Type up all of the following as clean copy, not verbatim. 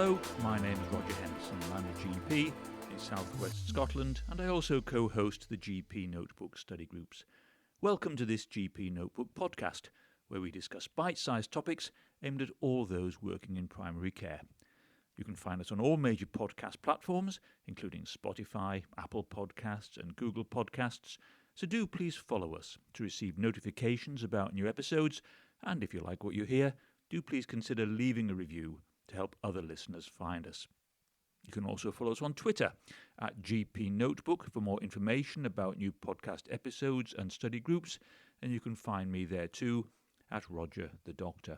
Hello, my name is Roger Henderson. I'm a GP in southwest Scotland, and I also co-host the GPnotebook study groups. Welcome to this GPnotebook podcast, where we discuss bite-sized topics aimed at all those working in primary care. You can find us on all major podcast platforms, including Spotify, Apple Podcasts and Google Podcasts, so do please follow us to receive notifications about new episodes, and if you like what you hear, do please consider leaving a review to help other listeners find us. You can also follow us on Twitter at GPnotebook for more information about new podcast episodes and study groups, and you can find me there too at Roger the Doctor.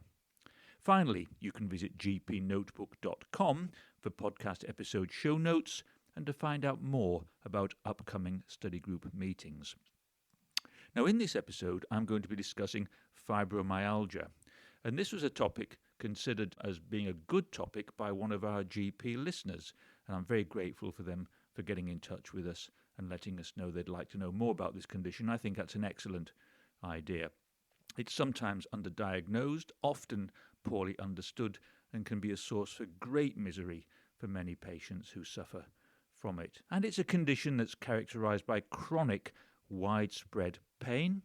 Finally, you can visit GPnotebook.com for podcast episode show notes and to find out more about upcoming study group meetings. Now, in this episode, I'm going to be discussing fibromyalgia, and this was a topic considered as being a good topic by one of our GP listeners, and I'm very grateful for them for getting in touch with us and letting us know they'd like to know more about this condition. I think that's an excellent idea. It's sometimes underdiagnosed, often poorly understood, and can be a source for great misery for many patients who suffer from it. And it's a condition that's characterized by chronic, widespread pain,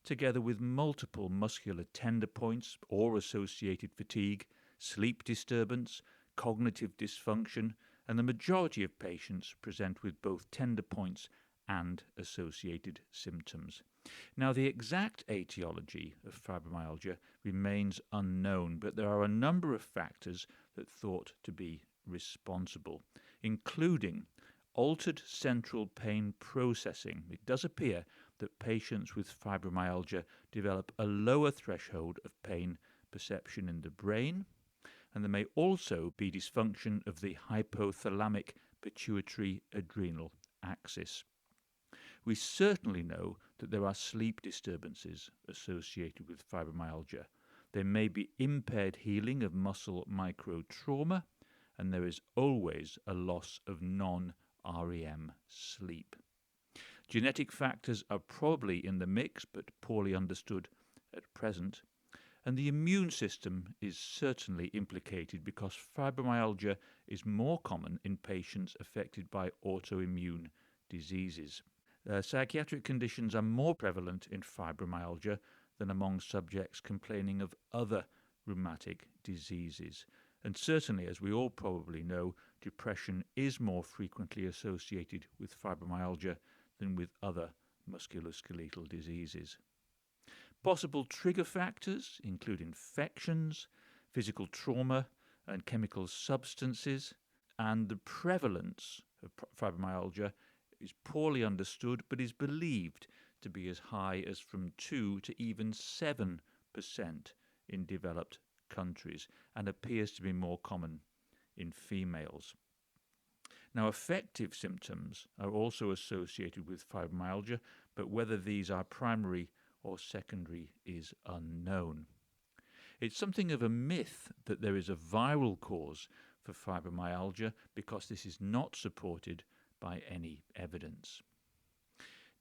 together with multiple muscular tender points or associated fatigue, sleep disturbance, cognitive dysfunction, and the majority of patients present with both tender points and associated symptoms. Now, the exact etiology of fibromyalgia remains unknown, but there are a number of factors that are thought to be responsible, including altered central pain processing. It does appear that patients with fibromyalgia develop a lower threshold of pain perception in the brain, and there may also be dysfunction of the hypothalamic pituitary adrenal axis. We certainly know that there are sleep disturbances associated with fibromyalgia. There may be impaired healing of muscle microtrauma, and there is always a loss of non-REM sleep. Genetic factors are probably in the mix, but poorly understood at present. And the immune system is certainly implicated because fibromyalgia is more common in patients affected by autoimmune diseases. Psychiatric conditions are more prevalent in fibromyalgia than among subjects complaining of other rheumatic diseases. And certainly, as we all probably know, depression is more frequently associated with fibromyalgia than with other musculoskeletal diseases. Possible trigger factors include infections, physical trauma, and chemical substances, and the prevalence of fibromyalgia is poorly understood but is believed to be as high as from 2 to even 7% in developed countries and appears to be more common in females. Now, affective symptoms are also associated with fibromyalgia, but whether these are primary or secondary is unknown. It's something of a myth that there is a viral cause for fibromyalgia because this is not supported by any evidence.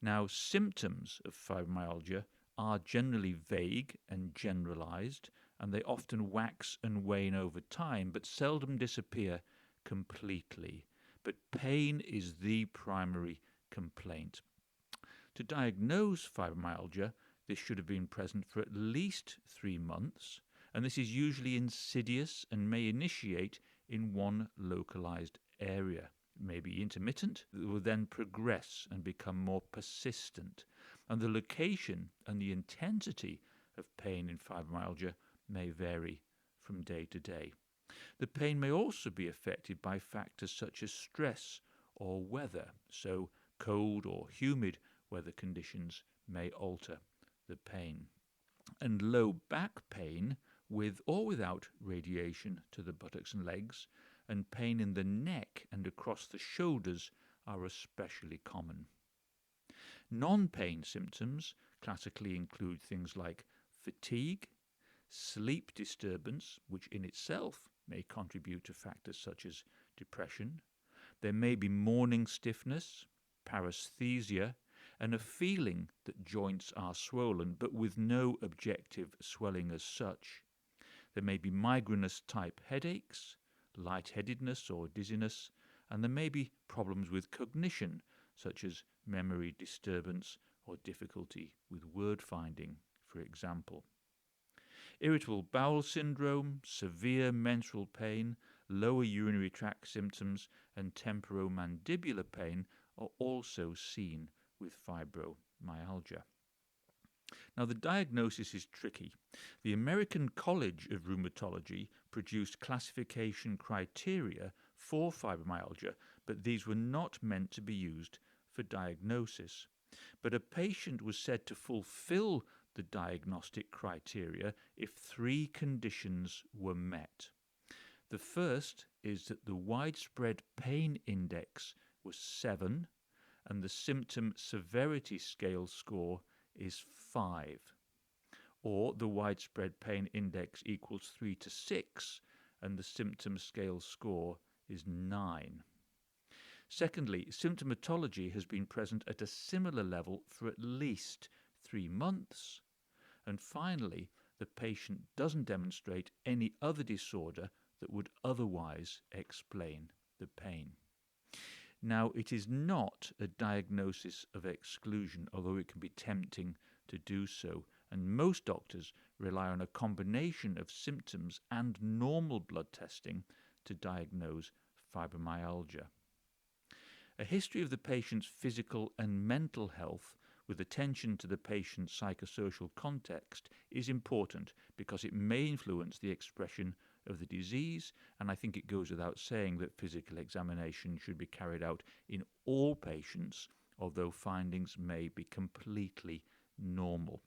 Now, symptoms of fibromyalgia are generally vague and generalized, and they often wax and wane over time, but seldom disappear completely. But pain is the primary complaint. To diagnose fibromyalgia, this should have been present for at least 3 months, and this is usually insidious and may initiate in one localized area. It may be intermittent, it will then progress and become more persistent, and the location and the intensity of pain in fibromyalgia may vary from day to day. The pain may also be affected by factors such as stress or weather, so cold or humid weather conditions may alter the pain. And low back pain, with or without radiation to the buttocks and legs, and pain in the neck and across the shoulders are especially common. Non-pain symptoms classically include things like fatigue, sleep disturbance, which in itself may contribute to factors such as depression. There may be morning stiffness, paresthesia, and a feeling that joints are swollen, but with no objective swelling as such. There may be migrainous type headaches, lightheadedness or dizziness, and there may be problems with cognition, such as memory disturbance or difficulty with word finding, for example. Irritable bowel syndrome, severe menstrual pain, lower urinary tract symptoms, and temporomandibular pain are also seen with fibromyalgia. Now, the diagnosis is tricky. The American College of Rheumatology produced classification criteria for fibromyalgia, but these were not meant to be used for diagnosis. But a patient was said to fulfill the diagnostic criteria if three conditions were met. The first is that the widespread pain index was 7 and the symptom severity scale score is 5, or the widespread pain index equals 3 to 6 and the symptom scale score is 9. Secondly, symptomatology has been present at a similar level for at least 3 months. And finally, the patient doesn't demonstrate any other disorder that would otherwise explain the pain. Now, it is not a diagnosis of exclusion, although it can be tempting to do so, and most doctors rely on a combination of symptoms and normal blood testing to diagnose fibromyalgia. A history of the patient's physical and mental health with attention to the patient's psychosocial context is important because it may influence the expression of the disease, and I think it goes without saying that physical examination should be carried out in all patients, although findings may be completely normal.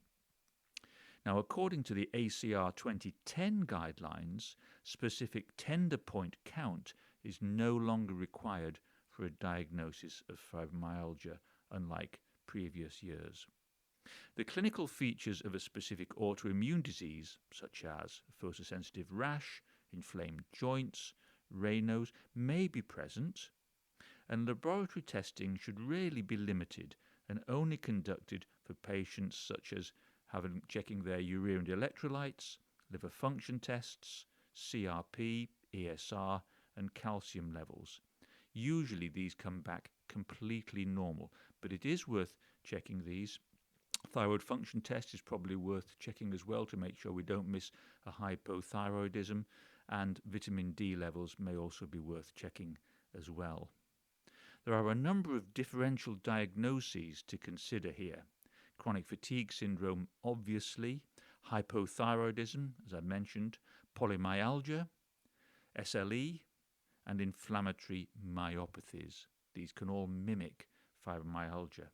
Now, according to the ACR 2010 guidelines, specific tender point count is no longer required for a diagnosis of fibromyalgia, unlike previous years. The clinical features of a specific autoimmune disease, such as photosensitive rash, inflamed joints, Raynaud's, may be present, and laboratory testing should really be limited and only conducted for patients such as checking their urea and electrolytes, liver function tests, CRP, ESR, and calcium levels. Usually these come back completely normal, but it is worth checking these. Thyroid function test is probably worth checking as well to make sure we don't miss a hypothyroidism, and vitamin D levels may also be worth checking as well. There are a number of differential diagnoses to consider here. Chronic fatigue syndrome, obviously, hypothyroidism, as I mentioned, polymyalgia, SLE, and inflammatory myopathies. These can all mimic fibromyalgia.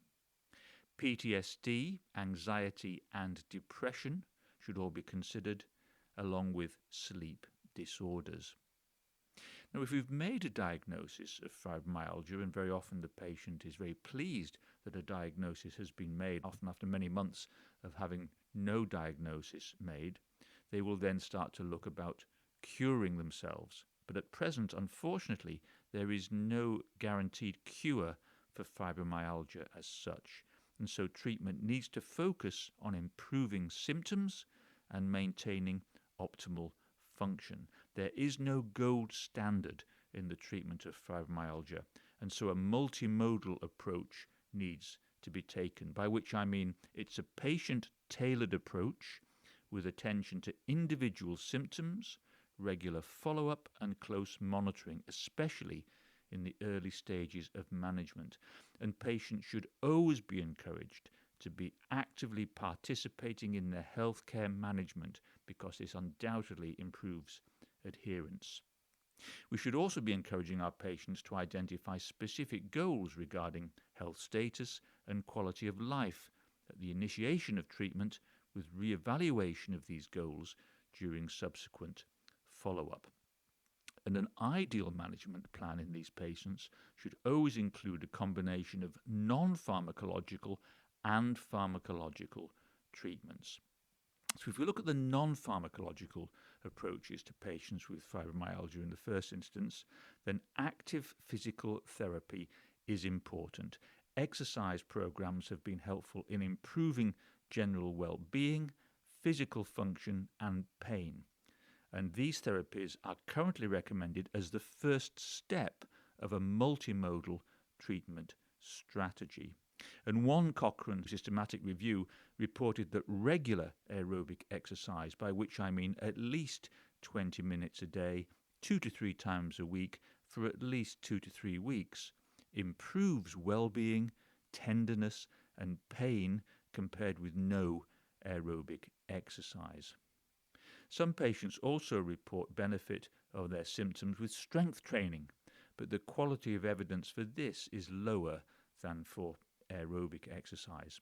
PTSD, anxiety, and depression should all be considered, along with sleep disorders. Now, if we've made a diagnosis of fibromyalgia, and very often the patient is very pleased that a diagnosis has been made, often after many months of having no diagnosis made, they will then start to look about curing themselves. But at present, unfortunately, there is no guaranteed cure for fibromyalgia as such. And so treatment needs to focus on improving symptoms and maintaining optimal function. There is no gold standard in the treatment of fibromyalgia, and so a multimodal approach needs to be taken, by which I mean it's a patient-tailored approach with attention to individual symptoms, regular follow-up and close monitoring, especially in the early stages of management. And patients should always be encouraged to be actively participating in their healthcare management because this undoubtedly improves adherence. We should also be encouraging our patients to identify specific goals regarding health status and quality of life at the initiation of treatment, with re-evaluation of these goals during subsequent follow-up. And an ideal management plan in these patients should always include a combination of non-pharmacological and pharmacological treatments. So if we look at the non-pharmacological approaches to patients with fibromyalgia in the first instance, then active physical therapy is important. Exercise programs have been helpful in improving general well-being, physical function, and pain. and these therapies are currently recommended as the first step of a multimodal treatment strategy. And one Cochrane systematic review reported that regular aerobic exercise, by which I mean at least 20 minutes a day, 2 to 3 times a week for at least 2 to 3 weeks, improves well-being, tenderness and pain compared with no aerobic exercise. Some patients also report benefit of their symptoms with strength training, but the quality of evidence for this is lower than for aerobic exercise.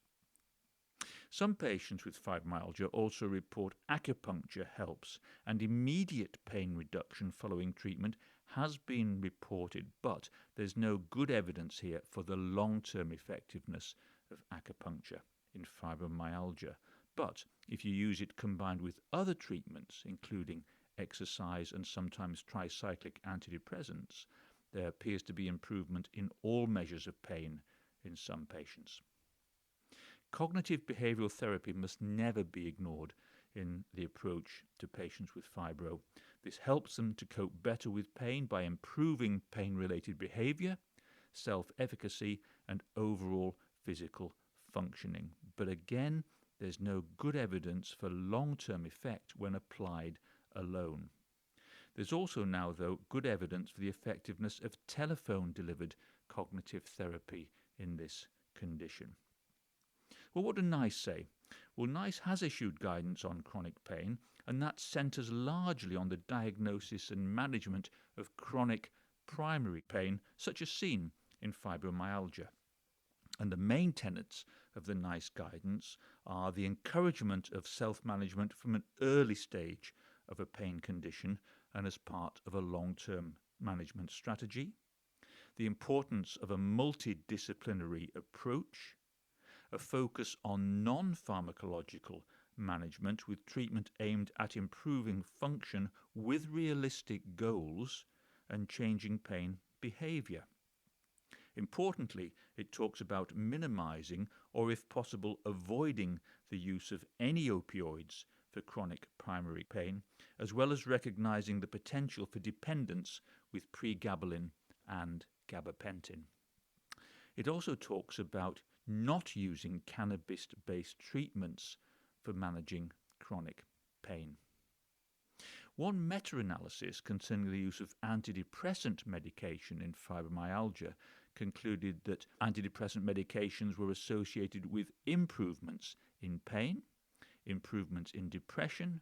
Some patients with fibromyalgia also report acupuncture helps, and immediate pain reduction following treatment has been reported, but there's no good evidence here for the long-term effectiveness of acupuncture in fibromyalgia. But if you use it combined with other treatments, including exercise and sometimes tricyclic antidepressants, there appears to be improvement in all measures of pain in some patients. Cognitive behavioral therapy must never be ignored in the approach to patients with fibro. This helps them to cope better with pain by improving pain-related behavior, self-efficacy, and overall physical functioning. But again, there's no good evidence for long-term effect when applied alone. There's also now, though, good evidence for the effectiveness of telephone-delivered cognitive therapy in this condition. Well, what do NICE say? Well, NICE has issued guidance on chronic pain, and that centres largely on the diagnosis and management of chronic primary pain, such as seen in fibromyalgia. And the main tenets of the NICE guidance are the encouragement of self-management from an early stage of a pain condition and as part of a long-term management strategy, the importance of a multidisciplinary approach, a focus on non-pharmacological management with treatment aimed at improving function with realistic goals and changing pain behaviour. Importantly, it talks about minimizing or, if possible, avoiding the use of any opioids for chronic primary pain, as well as recognizing the potential for dependence with pregabalin and gabapentin. It also talks about not using cannabis-based treatments for managing chronic pain. One meta-analysis concerning the use of antidepressant medication in fibromyalgia concluded that antidepressant medications were associated with improvements in pain, improvements in depression,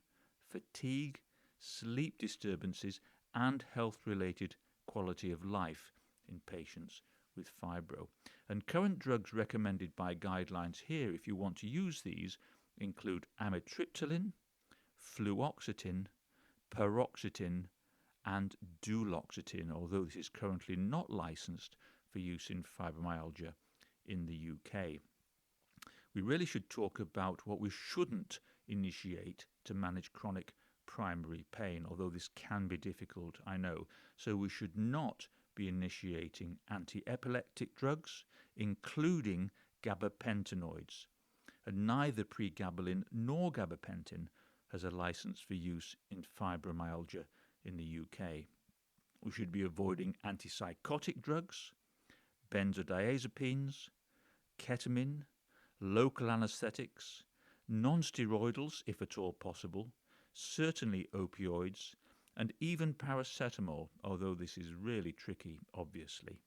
fatigue, sleep disturbances, and health-related quality of life in patients with fibro. And current drugs recommended by guidelines here, if you want to use these, include amitriptyline, fluoxetine, paroxetine, and duloxetine, although this is currently not licensed for use in fibromyalgia in the UK. We really should talk about what we shouldn't initiate to manage chronic primary pain, although this can be difficult, I know. So we should not be initiating anti-epileptic drugs, including gabapentinoids, and neither pregabalin nor gabapentin has a license for use in fibromyalgia in the UK. We should be avoiding antipsychotic drugs, benzodiazepines, ketamine, local anesthetics, non-steroidals if at all possible, certainly opioids, and even paracetamol, although this is really tricky, obviously.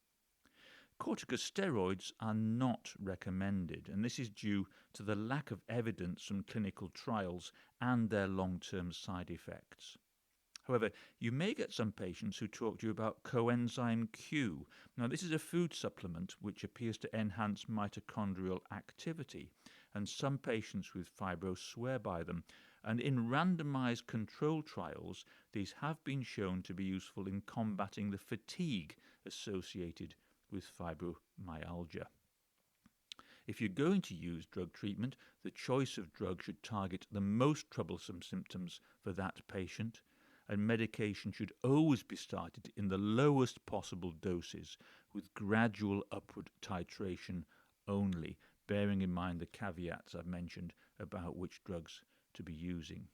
Corticosteroids are not recommended, and this is due to the lack of evidence from clinical trials and their long-term side effects. However, you may get some patients who talk to you about coenzyme Q. Now, this is a food supplement which appears to enhance mitochondrial activity, and some patients with fibro swear by them. And in randomized control trials, these have been shown to be useful in combating the fatigue associated with fibromyalgia. If you're going to use drug treatment, the choice of drug should target the most troublesome symptoms for that patient, and medication should always be started in the lowest possible doses with gradual upward titration only, bearing in mind the caveats I've mentioned about which drugs to be using.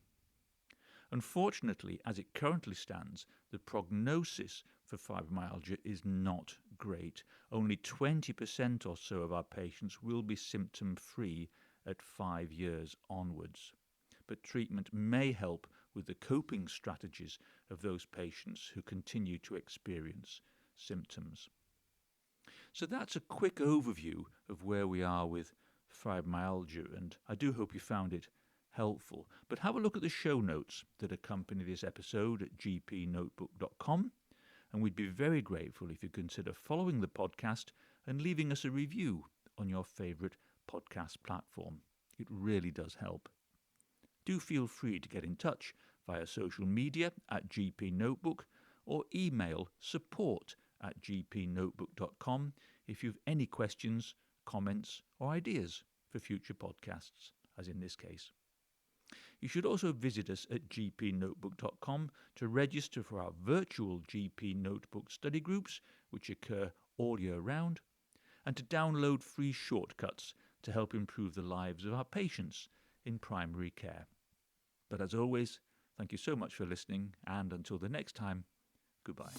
Unfortunately, as it currently stands, the prognosis for fibromyalgia is not great. Only 20% or so of our patients will be symptom-free at 5 years onwards. But treatment may help with the coping strategies of those patients who continue to experience symptoms. So that's a quick overview of where we are with fibromyalgia, and I do hope you found it helpful. But have a look at the show notes that accompany this episode at GPnotebook.com, and we'd be very grateful if you consider following the podcast and leaving us a review on your favourite podcast platform. It really does help. Do feel free to get in touch via social media at GPnotebook or email support@GPnotebook.com if you've any questions, comments or ideas for future podcasts, as in this case. You should also visit us at GPnotebook.com to register for our virtual GP Notebook study groups, which occur all year round, and to download free shortcuts to help improve the lives of our patients in primary care. But as always, thank you so much for listening, and until the next time, goodbye.